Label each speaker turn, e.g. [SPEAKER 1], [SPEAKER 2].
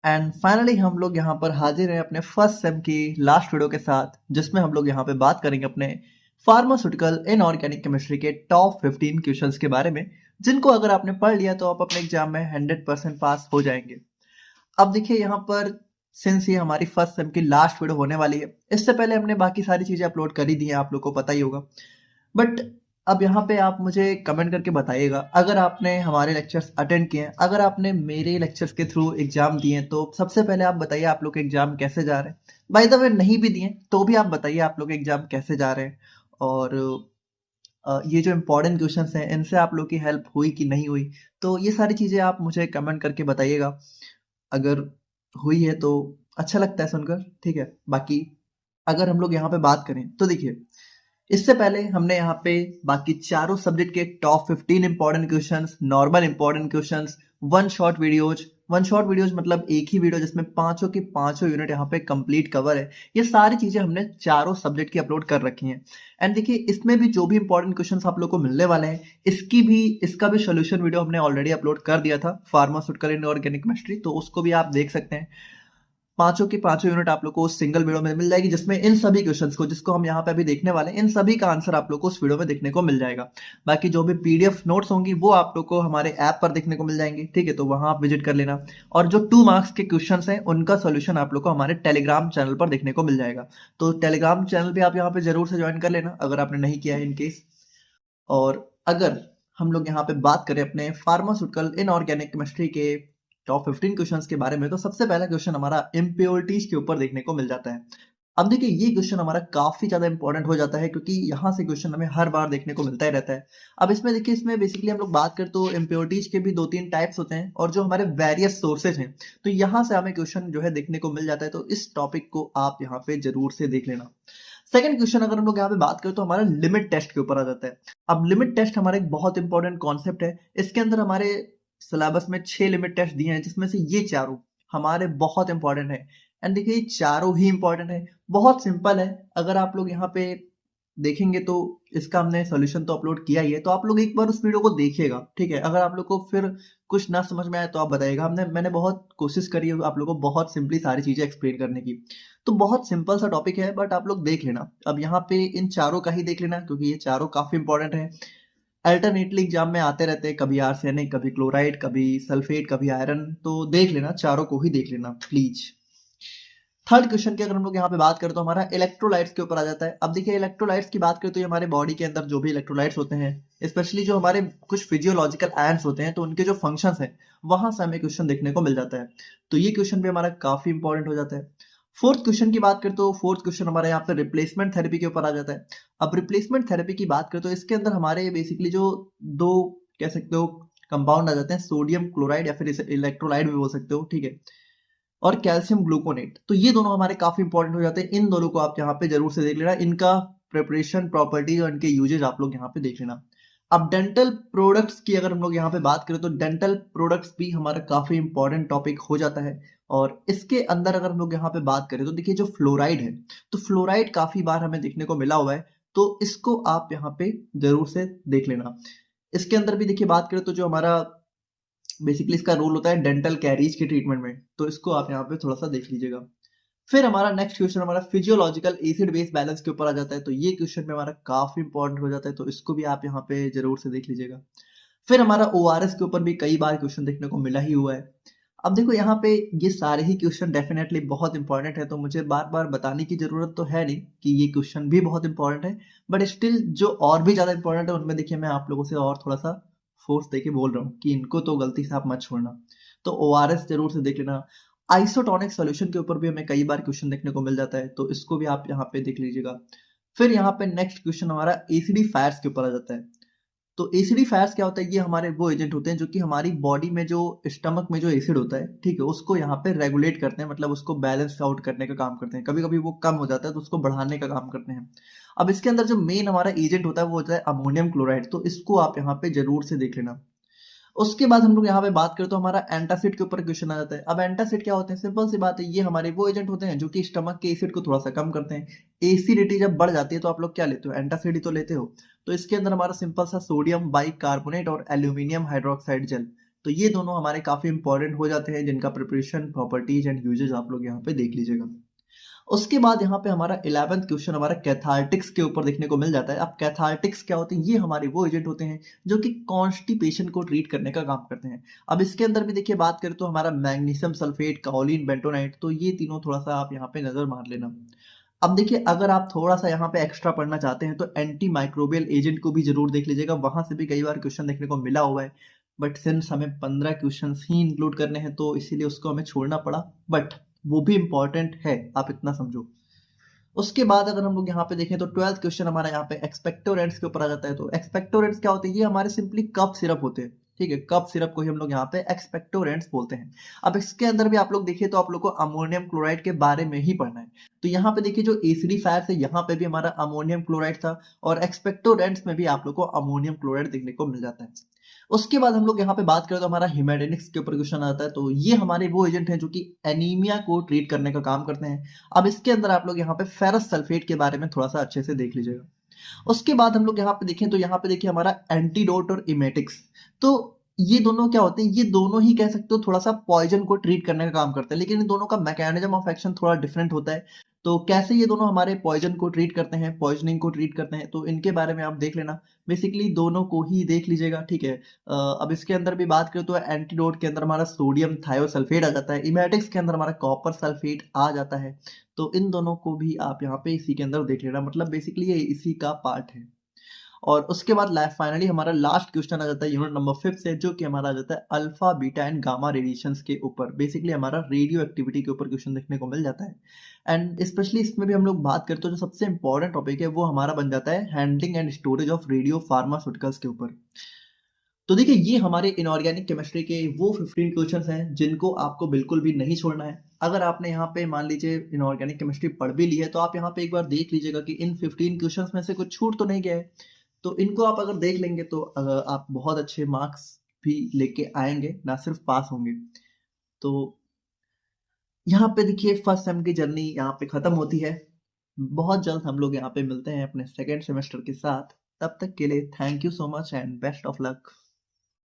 [SPEAKER 1] And finally हम लोग यहाँ पर हाजिर हैं अपने फर्स्ट सेम की लास्ट वीडियो के साथ, जिसमें हम लोग यहाँ पे बात करेंगे अपने फार्मास्यूटिकल इनऑर्गेनिक केमिस्ट्री के टॉप 15 क्वेश्चंस के बारे में, जिनको अगर आपने पढ़ लिया तो आप अपने एग्जाम में 100% पास हो जाएंगे। अब देखिए यहाँ पर, सिंस ये हमारी फर्स्ट सेम की लास्ट वीडियो होने वाली है, इससे पहले हमने बाकी सारी चीजें अपलोड कर ही दी हैं, आप लोग को पता ही होगा। बट अब यहाँ पे आप मुझे कमेंट करके बताइएगा, अगर आपने हमारे लेक्चर्स अटेंड किए हैं, अगर आपने मेरे लेक्चर्स के थ्रू एग्जाम दिए हैं, तो सबसे पहले आप बताइए आप लोग के एग्जाम कैसे जा रहे हैं। बाय द वे नहीं भी दिए तो भी आप बताइए आप लोग के एग्जाम कैसे जा रहे हैं। और ये जो इम्पोर्टेंट क्वेश्चंस हैं, इनसे आप लोग की हेल्प हुई कि नहीं हुई, तो ये सारी चीज़ें आप मुझे कमेंट करके बताइएगा। अगर हुई है तो अच्छा लगता है सुनकर, ठीक है। बाकी अगर हम लोग यहाँ पे बात करें तो देखिए, इससे पहले हमने यहाँ पे बाकी चारों सब्जेक्ट के top 15 important questions, normal important questions, one shot videos मतलब एक ही वीडियो जिसमें पांचों के पांचों यूनिट यहाँ पे कंप्लीट कवर है, ये सारी चीजें हमने चारों सब्जेक्ट की अपलोड कर रखी हैं। एंड देखिए, इसमें भी जो भी इंपॉर्टेंट क्वेश्चंस आप लोग को मिलने वाले हैं, इसका भी सोल्यूशन वीडियो हमने ऑलरेडी अपलोड कर दिया था, फार्मास्यूटिकल इनऑर्गेनिक केमिस्ट्री, तो उसको भी आप देख सकते हैं। पांचों की पांचों यूनिट आप लोग को उस सिंगल वीडियो में मिल जाएगी, जिसमें इन सभी क्वेश्चंस को, जिसको हम यहाँ पे अभी देखने वाले हैं, इन सभी का आंसर आप लोग को उस वीडियो में देखने को मिल जाएगा। बाकी जो भी पीडीएफ नोट्स होंगी वो आप लोग को हमारे ऐप पर देखने को मिल जाएंगी, ठीक है, तो वहां आप विजिट कर लेना। और जो 2 मार्क्स के क्वेश्चन हैं, उनका सोल्यूशन आप लोग को हमारे टेलीग्राम चैनल पर देखने को मिल जाएगा। तो टेलीग्राम चैनल भी आप यहाँ पे जरूर से ज्वाइन कर लेना अगर आपने नहीं किया है इनकेस। और अगर हम लोग यहाँ पे बात करें अपने फार्मास्यूटिकल इनऑर्गेनिक केमिस्ट्री के टॉप 15 क्वेश्चंस के बारे में, तो सबसे पहला क्वेश्चन हमारा इम्प्योरिटीज के ऊपर देखने को मिल जाता है। अब देखिए, ये क्वेश्चन हमारा काफी ज्यादा इंपॉर्टेंट हो जाता है, क्योंकि यहाँ से क्वेश्चन हमें हर बार देखने को मिलता ही रहता है। अब इसमें देखिए, इसमें बेसिकली हम लोग बात करें तो इम्प्योरिटीज के भी 2-3 टाइप्स होते हैं, और जो हमारे वेरियस सोर्सेज हैं, तो यहाँ से हमें क्वेश्चन जो है देखने को मिल जाता है। तो इस टॉपिक को आप यहाँ पे जरूर से देख लेना। सेकंड क्वेश्चन अगर हम लोग यहाँ पे बात करें तो हमारा लिमिट टेस्ट के ऊपर आ जाता है। अब लिमिट टेस्ट हमारा एक बहुत इंपॉर्टेंट कॉन्सेप्ट है। इसके अंदर हमारे सिलेबस में 6 लिमिट टेस्ट दिए हैं, जिसमें से ये चारों हमारे बहुत इंपॉर्टेंट है। एंड देखिए, ये चारों ही इंपॉर्टेंट है, बहुत सिंपल है। अगर आप लोग यहाँ पे देखेंगे तो इसका हमने सॉल्यूशन तो अपलोड किया ही है, तो आप लोग एक बार उस वीडियो को देखिएगा, ठीक है। अगर आप लोग को फिर कुछ ना समझ में आए तो आप बताइएगा। मैंने बहुत कोशिश करी है आप लोग को बहुत सिंपली सारी चीजें एक्सप्लेन करने की। तो बहुत सिंपल सा टॉपिक है, बट आप लोग देख लेना। अब यहाँ पे इन चारों का ही देख लेना, क्योंकि ये चारों काफी इंपॉर्टेंट है। अल्टरनेटली एग्जाम में आते रहते हैं, कभी आर्सेनिक, कभी क्लोराइड, कभी सल्फेट, कभी आयरन, तो देख लेना, चारों को ही देख लेना प्लीज। थर्ड क्वेश्चन की अगर हम लोग यहाँ पे बात करें तो हमारा इलेक्ट्रोलाइट्स के ऊपर आ जाता है। अब देखिए, इलेक्ट्रोलाइट्स की बात करें तो ये हमारे बॉडी के अंदर जो भी इलेक्ट्रोलाइट्स होते हैं, स्पेशली जो हमारे कुछ फिजियोलॉजिकल आयंस होते हैं, तो उनके जो फंक्शंस हैं, वहां से हमें क्वेश्चन देखने को मिल जाता है। तो ये क्वेश्चन भी हमारा काफी इंपॉर्टेंट हो जाता है। फोर्थ क्वेश्चन की बात करें तो फोर्थ क्वेश्चन हमारे यहाँ पे रिप्लेसमेंट थेरेपी के ऊपर आ जाता है। अब रिप्लेसमेंट थेरेपी की बात करें तो इसके अंदर हमारे बेसिकली जो दो, कह सकते हो, कंपाउंड आ जाते हैं, सोडियम क्लोराइड या फिर इसे इलेक्ट्रोलाइट भी बोल सकते हो, ठीक है, और कैल्शियम ग्लूकोनेट। तो ये दोनों हमारे काफी इंपॉर्टेंट हो जाते हैं। इन दोनों को आप यहाँ पे जरूर से देख लेना, इनका प्रिपरेशन, प्रॉपर्टीज और इनके यूजेज आप लोग यहाँ पे देख लेना। अब डेंटल प्रोडक्ट्स की अगर हम लोग यहाँ पे बात करें तो डेंटल प्रोडक्ट्स भी हमारा काफी इंपॉर्टेंट टॉपिक हो जाता है। और इसके अंदर अगर हम लोग यहाँ पे बात करें तो देखिए, जो फ्लोराइड है, तो फ्लोराइड काफी बार हमें देखने को मिला हुआ है, तो इसको आप यहाँ पे जरूर से देख लेना। इसके अंदर भी देखिए, बात करें तो जो हमारा बेसिकली इसका रोल होता है डेंटल कैरीज के ट्रीटमेंट में, तो इसको आप यहाँ पे थोड़ा सा देख लीजिएगा। फिर हमारा नेक्स्ट क्वेश्चन हमारा फिजियोलॉजिकल एसिड बेस बैलेंस के ऊपर आ जाता है। तो ये क्वेश्चन में हमारा काफी इंपॉर्टेंट हो जाता है, तो इसको भी आप यहाँ पे जरूर से देख लीजिएगा। फिर हमारा ओआरएस के ऊपर भी कई बार क्वेश्चन देखने को मिला ही हुआ है। अब देखो, यहाँ पे ये सारे ही क्वेश्चन डेफिनेटली बहुत इंपॉर्टेंट है, तो मुझे बार बार बताने की जरूरत तो है नहीं कि ये क्वेश्चन भी बहुत इंपॉर्टेंट है, बट स्टिल जो और भी ज्यादा इंपॉर्टेंट है उनमें देखिए, मैं आप लोगों से और थोड़ा सा फोर्स देके बोल रहा हूँ कि इनको तो गलती से आप मत छोड़ना। तो ओआरएस जरूर से देख लेना। आइसोटोनिक सॉल्यूशन के ऊपर भी हमें कई बार क्वेश्चन देखने को मिल जाता है, तो इसको भी आप यहाँ पे देख लीजिएगा। फिर यहाँ पे नेक्स्ट क्वेश्चन हमारा एसिडिफायर्स के ऊपर आ जाता है। तो एसिडिफायर्स क्या होता है? ये हमारे वो एजेंट होते हैं जो कि हमारी बॉडी में, जो स्टमक में जो एसिड होता है, ठीक है, उसको यहाँ पे रेगुलेट करते हैं, मतलब उसको बैलेंस आउट करने का काम करते हैं। कभी कभी वो कम हो जाता है तो उसको बढ़ाने का काम करते हैं। अब इसके अंदर जो मेन हमारा एजेंट होता है वो होता है अमोनियम क्लोराइड, तो इसको आप यहाँ पे जरूर से देख लेना। उसके बाद हम लोग यहाँ पे बात करें तो हमारा एंटासिड के ऊपर क्वेश्चन आ जाता है। अब एंटासिड क्या होते हैं? सिंपल सी बात है, ये हमारे वो एजेंट होते हैं जो कि स्टमक के एसिड को थोड़ा सा कम करते हैं। एसिडिटी जब बढ़ जाती है तो आप लोग क्या लेते हो? एंटासिड ही तो लेते हो। तो इसके अंदर हमारा सिंपल सा सोडियम बाइकार्बोनेट और एल्यूमिनियम हाइड्रोक्साइड जेल, तो ये दोनों हमारे काफ़ी इंपॉर्टेंट हो जाते हैं, जिनका प्रिपरेशन, प्रॉपर्टीज एंड यूजेज आप लोग यहाँ पे देख लीजिएगा। उसके बाद यहाँ पे हमारा 11th क्वेश्चन हमारा कैथार्टिक्स के ऊपर देखने को मिल जाता है। अब कैथार्टिक्स क्या होते हैं? ये हमारे वो एजेंट होते हैं जो कि कॉन्स्टिपेशन को ट्रीट करने का काम करते हैं। अब इसके अंदर भी देखिए बात करें तो हमारा मैग्नीशियम सल्फेट, काओलिन, बेंटोनाइट, तो ये तीनों थोड़ा सा आप यहाँ पे नजर मार लेना। अब देखिए अगर आप थोड़ा सा यहाँ पे एक्स्ट्रा पढ़ना चाहते हैं तो एंटी माइक्रोबियल एजेंट को भी जरूर देख लीजिएगा, वहां से भी कई बार क्वेश्चन देखने को मिला हुआ है। बट सिंस हमें 15 क्वेश्चन ही इंक्लूड करने हैं तो इसीलिए उसको हमें छोड़ना पड़ा, बट वो भी इंपॉर्टेंट है, आप इतना समझो। उसके बाद अगर हम लोग यहाँ पे देखें तो 12th क्वेश्चन हमारा यहाँ पे एक्सपेक्टोरेंट्स के ऊपर आ जाता है। तो एक्सपेक्टोरेंट्स क्या होते हैं? ये हमारे सिंपली कफ सिरप होते हैं, ठीक है। कफ सिरप को ही हम लोग यहाँ पे एक्सपेक्टोरेंट्स बोलते हैं। अब इसके अंदर भी आप लोग देखिए तो आप लोग को अमोनियम क्लोराइड के बारे में ही पढ़ना है। तो यहाँ पे देखिए जो एसिडिफायर्स है यहाँ पे भी हमारा अमोनियम क्लोराइड था, और एक्सपेक्टोरेंट्स में भी आप लोग को अमोनियम क्लोराइड देखने को मिल जाता है। उसके बाद हम लोग यहाँ पे बात करें तो हमारा हिमेडेनिक्स के ऊपर क्वेश्चन आता है। तो ये हमारे वो एजेंट हैं जो कि एनीमिया को ट्रीट करने का काम करते हैं। अब इसके अंदर आप लोग यहाँ पे फेरस सल्फेट के बारे में थोड़ा सा अच्छे से देख लीजिएगा। उसके बाद हम लोग यहाँ पे देखें तो यहाँ पे देखिए हमारा एंटीडोट और इमेटिक्स। तो ये दोनों क्या होते हैं? ये दोनों ही कह सकते हो थोड़ा सा पॉइजन को ट्रीट करने का काम करते हैं, लेकिन इन दोनों का मैकेनिज्म ऑफ एक्शन थोड़ा डिफरेंट होता है। तो कैसे ये दोनों हमारे पॉइजन को ट्रीट करते हैं, पॉइजनिंग को ट्रीट करते हैं, तो इनके बारे में आप देख लेना। बेसिकली दोनों को ही देख लीजिएगा, ठीक है। अब इसके अंदर भी बात करें तो एंटीडोट के अंदर हमारा सोडियम थायोसल्फेट आ जाता है, इमेटिक्स के अंदर हमारा कॉपर सल्फेट आ जाता है। तो इन दोनों को भी आप यहाँ पे इसी के अंदर देख लेना, मतलब बेसिकली ये इसी का पार्ट है। और उसके बाद फाइनली हमारा लास्ट क्वेश्चन आ जाता है यूनिट नंबर 5 से, जो कि हमारा आ जाता है alpha, beta and gamma radiations के ऊपर। बेसिकली हमारा रेडियो एक्टिविटी के ऊपर क्वेश्चन देखने को मिल जाता है। एंड स्पेशली इसमें भी हम लोग बात करते हैं, जो सबसे इंपॉर्टेंट टॉपिक है वो हमारा बन जाता है handling and storage of radio pharmaceuticals के ऊपर। तो देखिए ये हमारे इनऑर्गेनिक केमिस्ट्री के वो 15 क्वेश्चंस हैं जिनको आपको बिल्कुल भी नहीं छोड़ना है। अगर आपने यहाँ पे मान लीजिए इनऑर्गेनिक केमिस्ट्री पढ़ भी ली है तो आप यहाँ पे एक बार देख लीजिएगा कि इन 15 क्वेश्चंस में से कुछ छूट तो नहीं गया है। तो इनको आप अगर देख लेंगे तो आप बहुत अच्छे मार्क्स भी लेके आएंगे, ना सिर्फ पास होंगे। तो यहाँ पे देखिए फर्स्ट सेम की जर्नी यहाँ पे खत्म होती है। बहुत जल्द हम लोग यहाँ पे मिलते हैं अपने सेकेंड सेमेस्टर के साथ। तब तक के लिए thank you so much and best of luck.